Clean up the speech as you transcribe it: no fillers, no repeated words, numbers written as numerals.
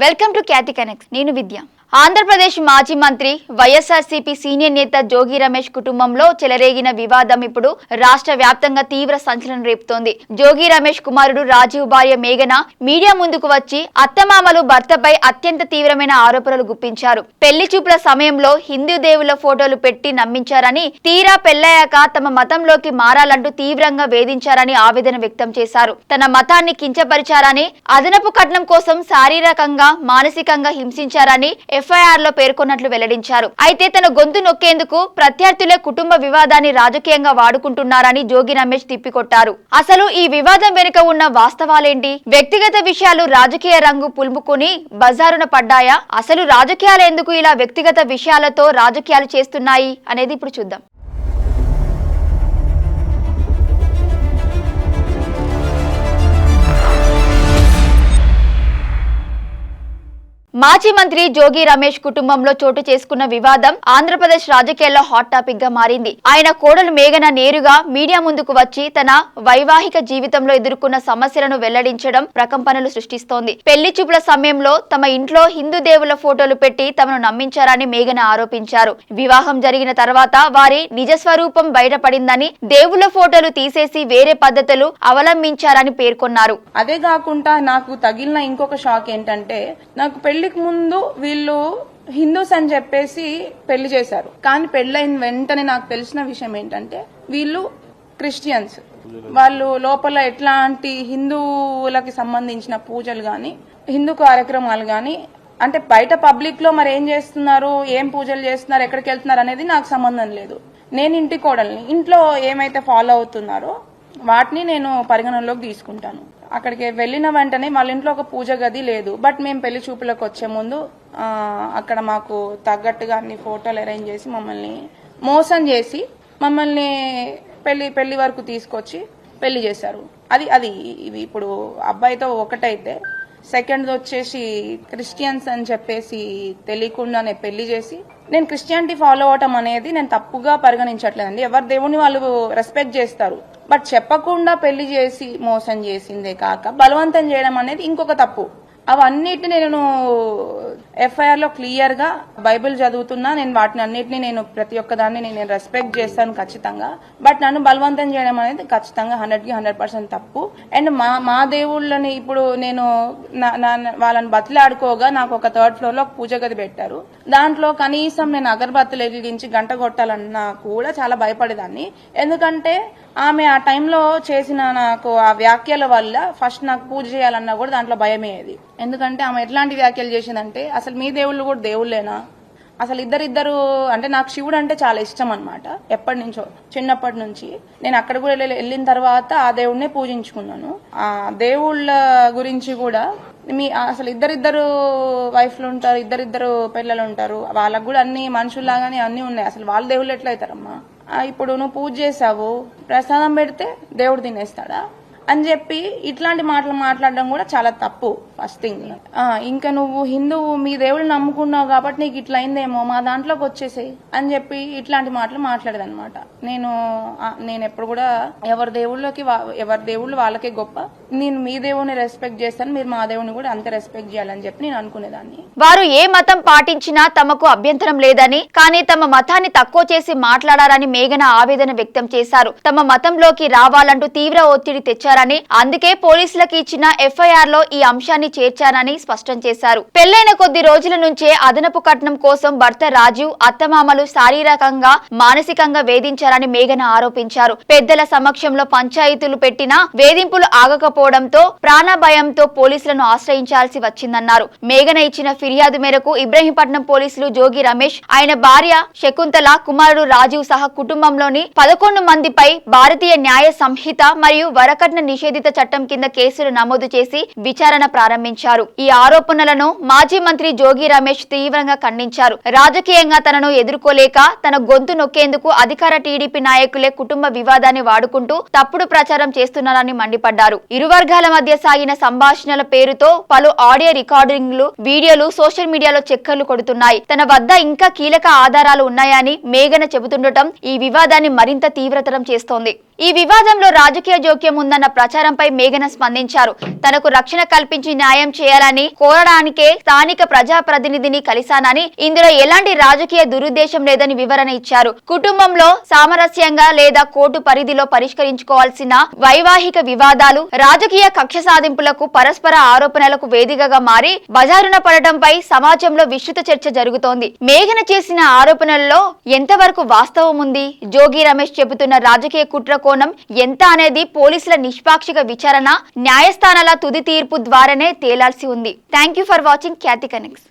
Welcome to Khyati connects. నేను విద్య. ఆంధ్రప్రదేశ్ మాజీ మంత్రి వైఎస్ఆర్సీపీ సీనియర్ నేత జోగి రమేష్ కుటుంబంలో చెలరేగిన వివాదం ఇప్పుడు రాష్ట్ర వ్యాప్తంగా తీవ్ర సంచలనం రేపుతోంది. జోగి రమేష్ కుమారుడు రాజీవ్ భార్య మేఘన మీడియా ముందుకు వచ్చి అత్తమామలు భర్తపై అత్యంత తీవ్రమైన ఆరోపణలు గుప్పించారు. పెళ్లి చూపుల సమయంలో హిందూ దేవుళ్ల ఫోటోలు పెట్టి నమ్మించారని, తీరా పెళ్లయ్యాక తమ మతంలోకి మారాలంటూ తీవ్రంగా వేధించారని ఆవేదన వ్యక్తం చేశారు. తన మతాన్ని కించపరిచారని, అదనపు కట్నం కోసం శారీరకంగా మానసికంగా హింసించారని ఎఫ్ఐఆర్ లో పేర్కొన్నట్లు వెల్లడించారు. అయితే తన గొంతు నొక్కేందుకు ప్రత్యర్థులే కుటుంబ వివాదాన్ని రాజకీయంగా వాడుకుంటున్నారని జోగి రమేష్ తిప్పికొట్టారు. అసలు ఈ వివాదం వెనుక ఉన్న వాస్తవాలేంటి? వ్యక్తిగత విషయాలు రాజకీయ రంగు పులుముకుని బజారున పడ్డాయా? అసలు రాజకీయాలు ఎందుకు ఇలా వ్యక్తిగత విషయాలతో రాజకీయాలు చేస్తున్నాయి అనేది ఇప్పుడు చూద్దాం. మాజీ మంత్రి జోగి రమేష్ కుటుంబంలో చోటు చేసుకున్న వివాదం ఆంధ్రప్రదేశ్ రాజకీయాల్లో హాట్ టాపిక్ గా మారింది. ఆయన కోడలు మేఘన నేరుగా మీడియా ముందుకు వచ్చి తన వైవాహిక జీవితంలో ఎదుర్కొన్న సమస్యలను వెల్లడించడం ప్రకంపనలు సృష్టిస్తోంది. పెళ్లి చూపుల సమయంలో తమ ఇంట్లో హిందూ దేవుళ్ల ఫోటోలు పెట్టి తమను నమ్మించారని మేఘన ఆరోపించారు. వివాహం జరిగిన తర్వాత వారి నిజ స్వరూపం బయటపడిందని, దేవుళ్ల ఫోటోలు తీసేసి వేరే పద్ధతులు అవలంబించారని పేర్కొన్నారు. అదే కాకుండా నాకు తగిలిన ఇంకొక షాక్ ఏంటంటే, నాకు పెళ్లికి ముందు వీళ్ళు హిందూస్ అని చెప్పేసి పెళ్లి చేశారు. కానీ పెళ్లైన వెంటనే నాకు తెలిసిన విషయం ఏంటంటే వీళ్ళు క్రిస్టియన్స్. వాళ్ళు లోపల ఎట్లాంటి హిందువులకి సంబంధించిన పూజలు గాని, హిందూ కార్యక్రమాలు గాని, అంటే బయట పబ్లిక్ లో మరి ఏం చేస్తున్నారు, ఏం పూజలు చేస్తున్నారు, ఎక్కడికి వెళ్తున్నారు అనేది నాకు సంబంధం లేదు. నేను ఇంటి కోడల్ని, ఇంట్లో ఏమైతే ఫాలో అవుతున్నారో వాటిని నేను పరిగణనలోకి తీసుకుంటాను. అక్కడికి వెళ్లిన వెంటనే వాళ్ళ ఇంట్లో ఒక పూజ గది లేదు. బట్ మేము పెళ్లి చూపులకు వచ్చే ముందు అక్కడ మాకు తగ్గట్టుగా అన్ని ఫోటోలు అరేంజ్ చేసి మమ్మల్ని మోసం చేసి మమ్మల్ని పెళ్లి వరకు తీసుకొచ్చి పెళ్లి చేశారు. అది ఇవి ఇప్పుడు అబ్బాయితో ఒకటైతే, సెకండ్ వచ్చేసి క్రిస్టియన్స్ అని చెప్పేసి తెలియకుండానే పెళ్లి చేసి, నేను క్రిస్టియానిటీ ఫాలో అవటం అనేది నేను తప్పుగా పరిగణించట్లేదండి. ఎవరి దేవుని వాళ్ళు రెస్పెక్ట్ చేస్తారు. బట్ చెప్పకుండా పెళ్లి చేసి మోసం చేసిందే కాక బలవంతం చేయడం అనేది ఇంకొక తప్పు. అవన్నిటిని నేను ఎఫ్ఐఆర్ లో క్లియర్ గా బైబిల్ చదువుతున్నా. నేను వాటిని అన్నిటిని నేను ప్రతి ఒక్క దాన్ని నేను రెస్పెక్ట్ చేస్తాను ఖచ్చితంగా. బట్ నన్ను బలవంతం చేయడం అనేది ఖచ్చితంగా 100% తప్పు. అండ్ మా దేవుళ్ళని ఇప్పుడు నేను వాళ్ళని బతిలాడుకోగా నాకు ఒక 3rd floor లో పూజ గది పెట్టారు. దాంట్లో కనీసం నేను అగరబత్తులు వెలిగించి గంట కొట్టాలన్నా కూడా చాలా భయపడేదాన్ని. ఎందుకంటే ఆమె ఆ టైంలో చేసిన నాకు ఆ వ్యాఖ్యల వల్ల ఫస్ట్ నాకు పూజ చేయాలన్నా కూడా దాంట్లో భయమేది. ఎందుకంటే ఆమె ఎట్లాంటి వ్యాఖ్యలు చేసిందంటే, అసలు మీ దేవుళ్ళు కూడా దేవుళ్ళేనా, అసలు ఇద్దరు అంటే నాకు శివుడు అంటే చాలా ఇష్టం అన్నమాట. ఎప్పటి నుంచో, చిన్నప్పటి నుంచి. నేను అక్కడ కూడా వెళ్ళిన తర్వాత ఆ దేవుడినే పూజించుకున్నాను. ఆ దేవుళ్ళ గురించి కూడా అసలు ఇద్దరు వైఫ్లు ఉంటారు, ఇద్దరు పిల్లలు ఉంటారు, వాళ్ళకు కూడా అన్ని మనుషుల్లాగానే అన్ని ఉన్నాయి. అసలు వాళ్ళ దేవుళ్ళు ఎట్లా అవుతారమ్మా? ఇప్పుడు నువ్వు పూజ చేసావు, ప్రసాదం పెడితే దేవుడు తినేస్తాడా అని చెప్పి ఇట్లాంటి మాటలు మాట్లాడడం కూడా చాలా తప్పు. First thing. ఇంకా నువ్వు హిందువు, మీ దేవుడిని నమ్ముకున్నావు కాబట్టి నీకు ఇట్లా అయిందేమో, మా దాంట్లోకి వచ్చేసేయి అని చెప్పి ఇట్లాంటి మాటలు మాట్లాడేదన్నమాట. నేను ఎప్పుడు కూడా ఎవరి దేవుళ్ళు వాళ్ళకే గొప్ప. నేను మీ దేవుడిని రెస్పెక్ట్ చేస్తాను, మీరు మా దేవుడిని కూడా అంతే రెస్పెక్ట్ చేయాలని చెప్పి నేను అనుకునేదాన్ని. వారు ఏ మతం పాటించినా తమకు అభ్యంతరం లేదని, కానీ తమ మతాన్ని తక్కువ చేసి మాట్లాడారని మేఘన ఆవేదన వ్యక్తం చేశారు. తమ మతంలోకి రావాలంటూ తీవ్ర ఒత్తిడి తెచ్చారని, అందుకే పోలీసులకు ఇచ్చిన ఎఫ్ఐఆర్ లో ఈ అంశాన్ని చేర్చారని స్పష్టం చేశారు. పెళ్లైన కొద్ది రోజుల నుంచే అదనపు కట్నం కోసం భర్త రాజీవ్ అత్తమామలు శారీరకంగా మానసికంగా వేధించారని మేఘన ఆరోపించారు. పెద్దల సమక్షంలో పంచాయతీలు పెట్టినా వేధింపులు ఆగకపోవడంతో ప్రాణభయంతో పోలీసులను ఆశ్రయించాల్సి వచ్చిందన్నారు. మేఘన ఇచ్చిన ఫిర్యాదు మేరకు ఇబ్రహీంపట్నం పోలీసులు జోగి రమేష్, ఆయన భార్య శకుంతల, కుమారుడు రాజీవ్ సహా కుటుంబంలోని 11 మందిపై భారతీయ న్యాయ సంహిత మరియు వరకట్న నిషేధిత చట్టం కింద కేసులు నమోదు చేసి విచారణ ప్రారంభించారు. ఈ ఆరోపణలను మాజీ మంత్రి జోగి రమేష్ తీవ్రంగా ఖండించారు. రాజకీయంగా తనను ఎదుర్కోలేక తన గొంతు నొక్కేందుకు అధికార టీడీపీ నాయకులే కుటుంబ వివాదాన్ని వాడుకుంటూ తప్పుడు ప్రచారం చేస్తున్నారని మండిపడ్డారు. ఇరు ఇరు వర్గాల మధ్య సాగిన సంభాషణల పేరుతో పలు ఆడియో రికార్డింగ్లు, వీడియోలు సోషల్ మీడియాలో చక్కర్లు కొడుతున్నాయి. తన వద్ద ఇంకా కీలక ఆధారాలు ఉన్నాయని మేఘన చెబుతుండటం ఈ వివాదాన్ని మరింత తీవ్రతరం చేస్తోంది. ఈ వివాదంలో రాజకీయ జోక్యం ఉందన్న ప్రచారంపై మేఘన స్పందించారు. తనకు రక్షణ కల్పించి న్యాయం చేయాలని కోరడానికే స్థానిక ప్రజాప్రతినిధిని కలిశానని, ఇందులో ఎలాంటి రాజకీయ దురుద్దేశం లేదని వివరణ ఇచ్చారు. కుటుంబంలో సామరస్యంగా లేదా కోర్టు పరిధిలో పరిష్కరించుకోవాల్సిన వైవాహిక వివాదాలు రాజకీయ కక్ష సాధింపులకు, పరస్పర ఆరోపణలకు వేదికగా మారి బజారున పడటంపై సమాజంలో విస్తృత చర్చ జరుగుతోంది. మేఘన చేసిన ఆరోపణల్లో ఎంతవరకు వాస్తవం ఉంది, జోగి రమేష్ చెబుతున్న రాజకీయ కుట్ర కోణం ఎంత అనేది పోలీసుల నిష్పాక్షిక విచారణ, న్యాయస్థానాల తుది తీర్పు ద్వారానే తేలాల్సి ఉంది. Thank you for watching Khyati connects.